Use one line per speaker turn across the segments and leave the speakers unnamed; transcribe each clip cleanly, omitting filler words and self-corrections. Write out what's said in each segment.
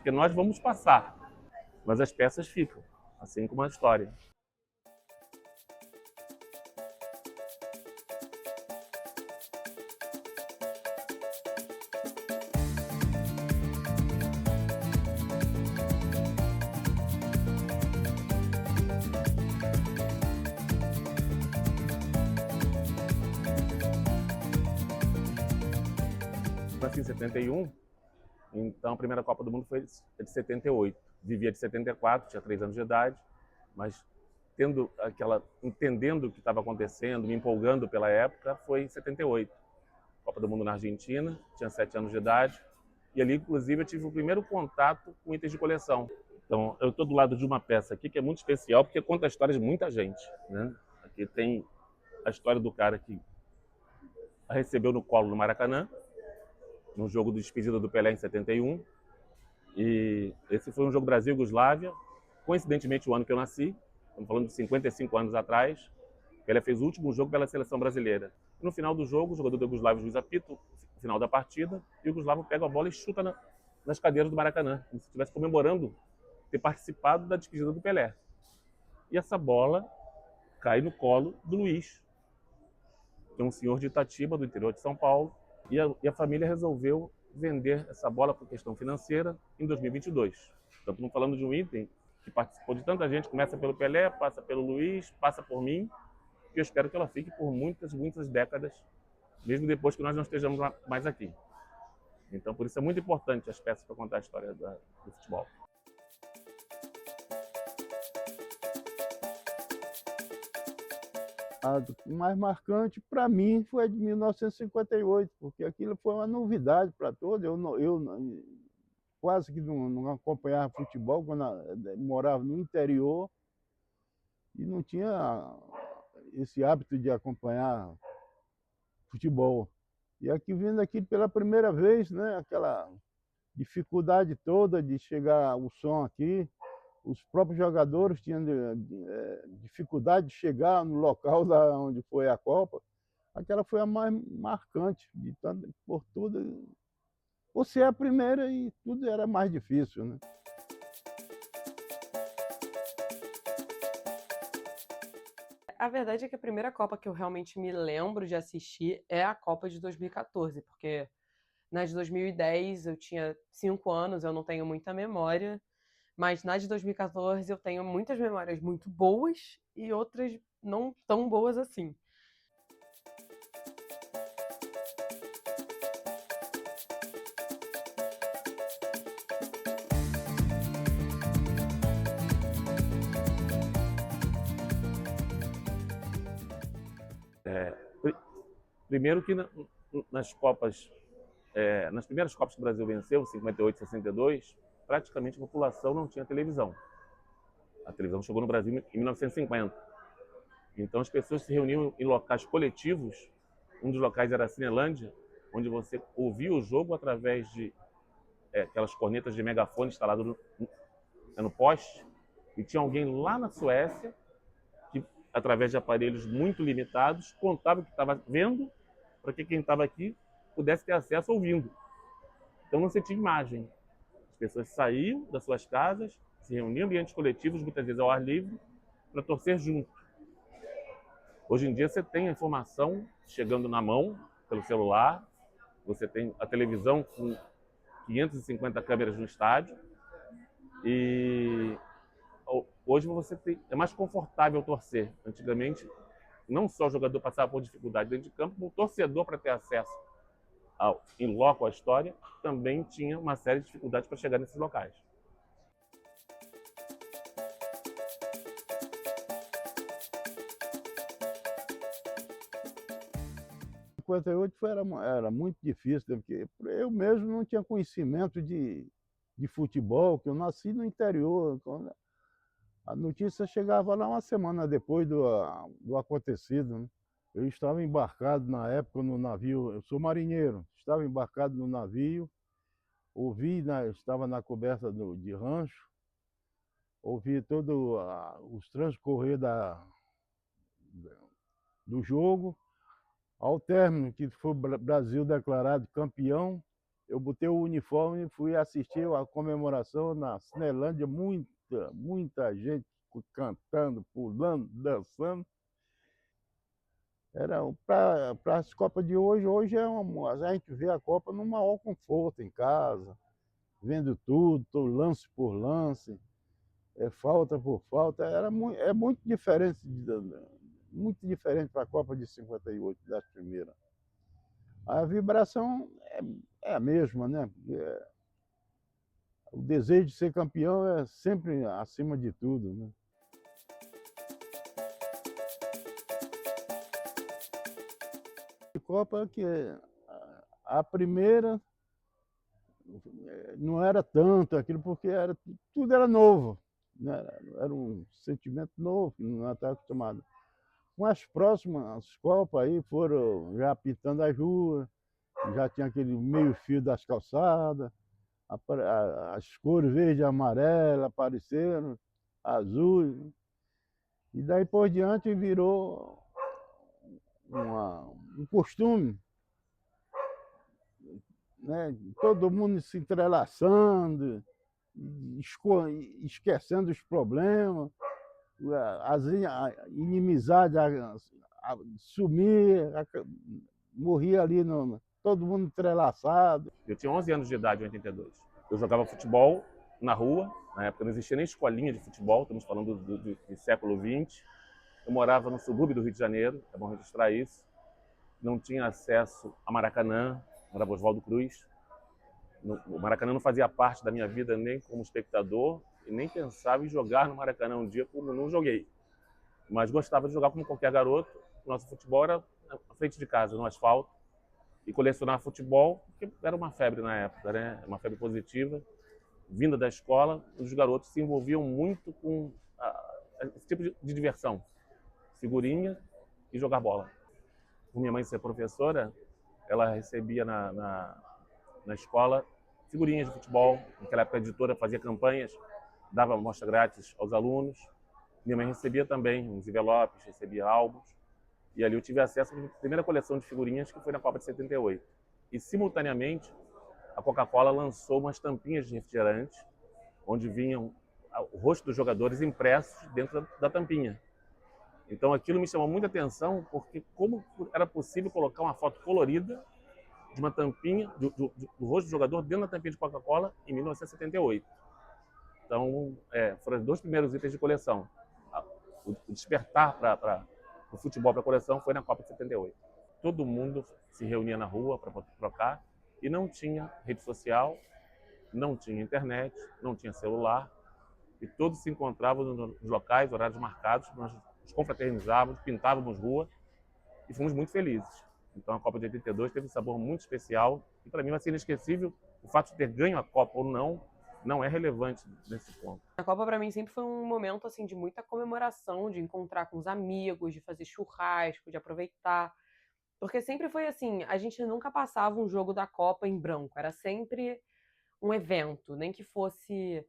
porque nós vamos passar, mas as peças ficam, assim como a história. Nasci em 71, então a primeira Copa do Mundo foi de 78. Vivia de 74, tinha 3 anos de idade, mas entendendo o que estava acontecendo, me empolgando pela época, foi em 78. Copa do Mundo na Argentina, tinha 7 anos de idade, e ali, inclusive, eu tive o primeiro contato com itens de coleção. Então, eu estou do lado de uma peça aqui que é muito especial, porque conta a história de muita gente, né? Aqui tem a história do cara que a recebeu no colo no Maracanã, no jogo de despedida do Pelé em 71. E esse foi um jogo Brasil-Yugoslávia, coincidentemente o ano que eu nasci, estamos falando de 55 anos atrás. Pelé fez o último jogo pela seleção brasileira. E no final do jogo, o jogador do Yugoslávia, juiz apita, no final da partida, e o Yugoslávio pega a bola e chuta nas cadeiras do Maracanã, como se estivesse comemorando ter participado da despedida do Pelé. E essa bola cai no colo do Luiz, que é um senhor de Itatiba, do interior de São Paulo, e a família resolveu vender essa bola por questão financeira em 2022. Então, estamos falando de um item que participou de tanta gente, começa pelo Pelé, passa pelo Luiz, passa por mim, e eu espero que ela fique por muitas, muitas décadas, mesmo depois que nós não estejamos mais aqui. Então, por isso é muito importante as peças para contar a história do futebol.
A mais marcante para mim foi a de 1958, porque aquilo foi uma novidade para todos. Quase que não acompanhava futebol quando morava no interior e não tinha esse hábito de acompanhar futebol. E aqui vindo aqui pela primeira vez, né, aquela dificuldade toda de chegar o som aqui, os próprios jogadores tinham dificuldade de chegar no local da onde foi a Copa. Aquela foi a mais marcante, por tudo. Por ser a primeira e tudo era mais difícil, né?
A verdade é que a primeira Copa que eu realmente me lembro de assistir é a Copa de 2014, porque na de 2010 eu tinha 5 anos, eu não tenho muita memória, mas na de 2014 eu tenho muitas memórias muito boas e outras não tão boas assim.
Primeiro que nas Copas, nas primeiras Copas que o Brasil venceu, 58, 62, praticamente a população não tinha televisão. A televisão chegou no Brasil em 1950. Então as pessoas se reuniam em locais coletivos. Um dos locais era a Cinelândia, onde você ouvia o jogo através de aquelas cornetas de megafone instaladas no poste. E tinha alguém lá na Suécia que, através de aparelhos muito limitados, contava o que estava vendo para que quem estava aqui pudesse ter acesso ouvindo. Então não se tinha imagem. As pessoas saíam das suas casas, se reuniam em ambientes coletivos, muitas vezes ao ar livre, para torcer junto. Hoje em dia você tem a informação chegando na mão pelo celular, você tem a televisão com 550 câmeras no estádio e hoje é mais confortável torcer. Antigamente, não só o jogador passava por dificuldade dentro de campo, o torcedor, para ter acesso em loco à história, também tinha uma série de dificuldades para chegar nesses locais.
Em 58 era muito difícil, né, porque eu mesmo não tinha conhecimento de futebol, que eu nasci no interior. Quando a notícia chegava lá uma semana depois do acontecido, né? Eu estava embarcado na época no navio, eu sou marinheiro, estava embarcado no navio, estava na coberta de rancho, ouvi todo os transcorrer do jogo, ao término que foi o Brasil declarado campeão, Eu botei o uniforme e fui assistir a comemoração na Cinelândia, muita gente cantando, pulando, dançando. Era para as Copas de hoje a gente vê a Copa no maior conforto em casa, vendo tudo, lance por lance, falta por falta. É muito diferente para a Copa de 58, da primeira. A vibração é a mesma, né? O desejo de ser campeão é sempre acima de tudo, né? A Copa que a primeira não era tanto aquilo, porque tudo era novo, né? Era um sentimento novo, que não estava acostumado. Com as próximas Copas aí foram já pintando as ruas, já tinha aquele meio-fio das calçadas, as cores verde e amarela apareceram, azul, e daí por diante virou um costume, né? Todo mundo se entrelaçando, esquecendo os problemas, as inimizades sumir, morria ali, todo mundo entrelaçado.
Eu tinha 11 anos de idade em 82. Eu jogava futebol na rua, na época não existia nem escolinha de futebol, estamos falando do século XX. Eu morava no subúrbio do Rio de Janeiro, é bom registrar isso. Não tinha acesso a Maracanã, morava Oswaldo Cruz. O Maracanã não fazia parte da minha vida nem como espectador e nem pensava em jogar no Maracanã um dia, como não joguei. Mas gostava de jogar como qualquer garoto. O nosso futebol era na frente de casa, no asfalto. E colecionar futebol, porque era uma febre na época, né? Uma febre positiva. Vinda da escola, os garotos se envolviam muito com esse tipo de diversão. Figurinha e jogar bola. Por minha mãe ser professora, ela recebia na escola figurinhas de futebol. Naquela época a editora fazia campanhas, dava amostra grátis aos alunos. Minha mãe recebia também uns envelopes, recebia álbuns. E ali eu tive acesso à minha primeira coleção de figurinhas, que foi na Copa de 78. E, simultaneamente, a Coca-Cola lançou umas tampinhas de refrigerante, onde vinham o rosto dos jogadores impressos dentro da tampinha. Então aquilo me chamou muita atenção, porque como era possível colocar uma foto colorida de uma tampinha, do rosto do jogador dentro da tampinha de Coca-Cola em 1978. Então, foram os dois primeiros itens de coleção. O despertar para o futebol para a coleção foi na Copa de 78. Todo mundo se reunia na rua para trocar e não tinha rede social, não tinha internet, não tinha celular, e todos se encontravam nos locais, horários marcados, nós nos confraternizávamos, pintávamos rua e fomos muito felizes. Então a Copa de 82 teve um sabor muito especial e para mim vai ser inesquecível. O fato de ter ganho a Copa ou não é relevante nesse ponto.
A Copa para mim sempre foi um momento assim de muita comemoração, de encontrar com os amigos, de fazer churrasco, de aproveitar. Porque sempre foi assim, a gente nunca passava um jogo da Copa em branco, era sempre um evento, nem que fosse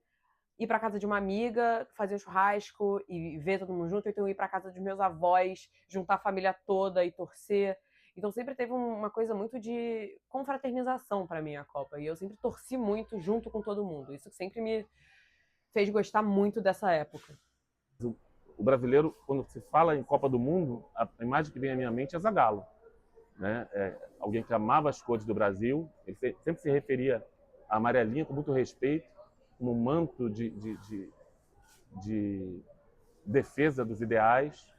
ir para casa de uma amiga, fazer um churrasco e ver todo mundo junto, ou então ir para casa dos meus avós, juntar a família toda e torcer. Então sempre teve uma coisa muito de confraternização para mim a Copa, e eu sempre torci muito junto com todo mundo. Isso sempre me fez gostar muito dessa época.
O brasileiro, quando se fala em Copa do Mundo, a imagem que vem à minha mente é Zagallo, né? Alguém que amava as cores do Brasil, ele sempre se referia à amarelinha com muito respeito, como um manto de defesa dos ideais,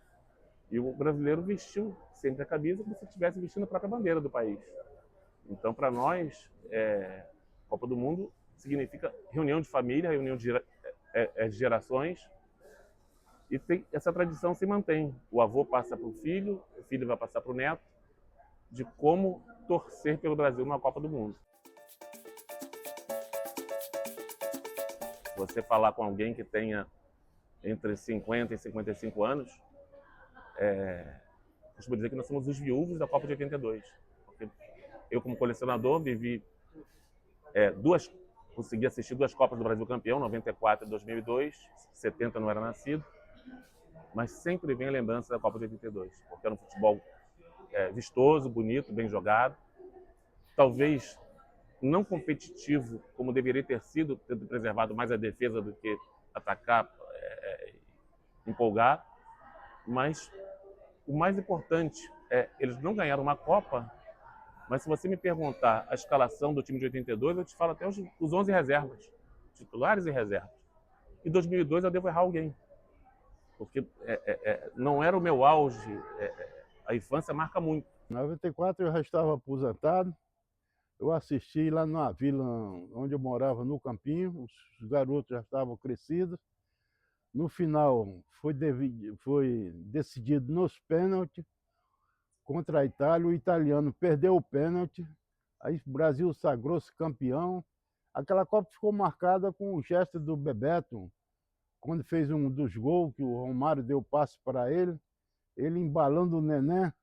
e o brasileiro vestiu sempre a camisa como se estivesse vestindo a própria bandeira do país. Então, para nós, Copa do Mundo significa reunião de família, reunião de gerações, e essa tradição se mantém. O avô passa para o filho vai passar para o neto, de como torcer pelo Brasil numa Copa do Mundo. Você falar com alguém que tenha entre 50 e 55 anos, costumo dizer que nós somos os viúvos da Copa de 82. Porque eu, como colecionador, consegui assistir duas Copas do Brasil campeão, 94 e 2002, 70 não era nascido, mas sempre vem a lembrança da Copa de 82, porque era um futebol vistoso, bonito, bem jogado. Talvez não competitivo como deveria ter sido, tendo preservado mais a defesa do que atacar, empolgar. Mas o mais importante é, eles não ganharam uma Copa, mas se você me perguntar a escalação do time de 82, eu te falo até os 11 reservas, titulares e reservas. Em 2002 eu devo errar alguém, porque não era o meu auge, a infância marca muito.
Em 94 eu já estava aposentado, eu assisti lá numa vila onde eu morava, no Campinho, os garotos já estavam crescidos. No final foi decidido nos pênaltis contra a Itália, o italiano perdeu o pênalti, aí o Brasil sagrou-se campeão. Aquela Copa ficou marcada com o gesto do Bebeto, quando fez um dos gols, que o Romário deu passe para ele embalando o neném,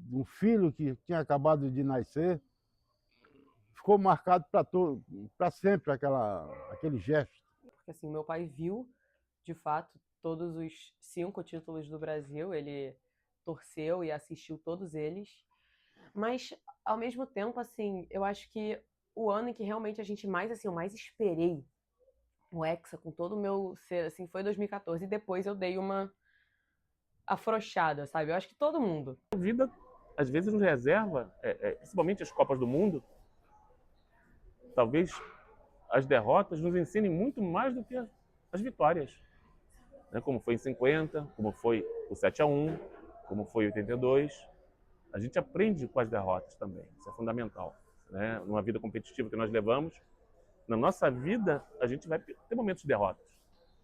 um filho que tinha acabado de nascer. Ficou marcado para sempre aquele gesto.
Porque assim, meu pai viu, de fato, todos os 5 títulos do Brasil, ele torceu e assistiu todos eles. Mas, ao mesmo tempo, assim, eu acho que o ano em que realmente a gente mais, assim, eu mais esperei o Hexa com todo o meu ser, assim, foi 2014. E depois eu dei uma afrouxada, sabe? Eu acho que todo mundo.
A vida, às vezes, nos reserva, principalmente as Copas do Mundo, talvez as derrotas nos ensinem muito mais do que as vitórias. Né? Como foi em 50, como foi o 7-1, como foi em 82. A gente aprende com as derrotas também, isso é fundamental. Né? Numa vida competitiva que nós levamos, na nossa vida a gente vai ter momentos de derrotas.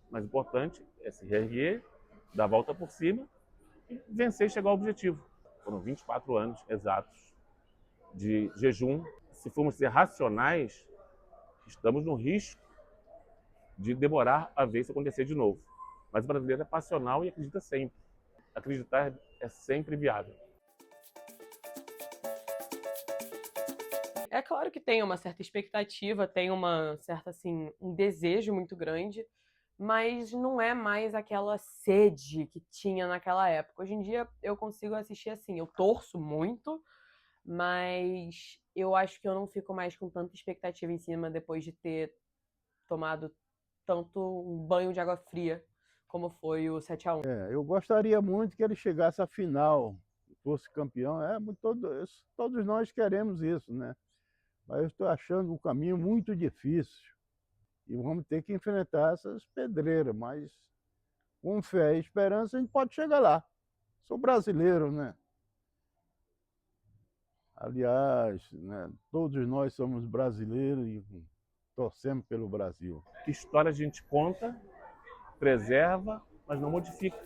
Mas o importante é se reerguer, dar a volta por cima e vencer e chegar ao objetivo. Foram 24 anos exatos de jejum. Se formos ser racionais, estamos no risco de demorar a ver isso acontecer de novo. Mas o brasileiro é passional e acredita sempre. Acreditar é sempre viável.
É claro que tem uma certa expectativa, tem uma certa, assim, um desejo muito grande, mas não é mais aquela sede que tinha naquela época. Hoje em dia eu consigo assistir assim, eu torço muito, mas eu acho que eu não fico mais com tanta expectativa em cima depois de ter tomado tanto um banho de água fria como foi o 7-1.
Eu gostaria muito que ele chegasse à final, fosse campeão. Todos nós queremos isso, né? Mas eu estou achando o caminho muito difícil. E vamos ter que enfrentar essas pedreiras, mas com fé e esperança a gente pode chegar lá. Sou brasileiro, né? Aliás, né, todos nós somos brasileiros e torcemos pelo Brasil.
Que história a gente conta, preserva, mas não modifica.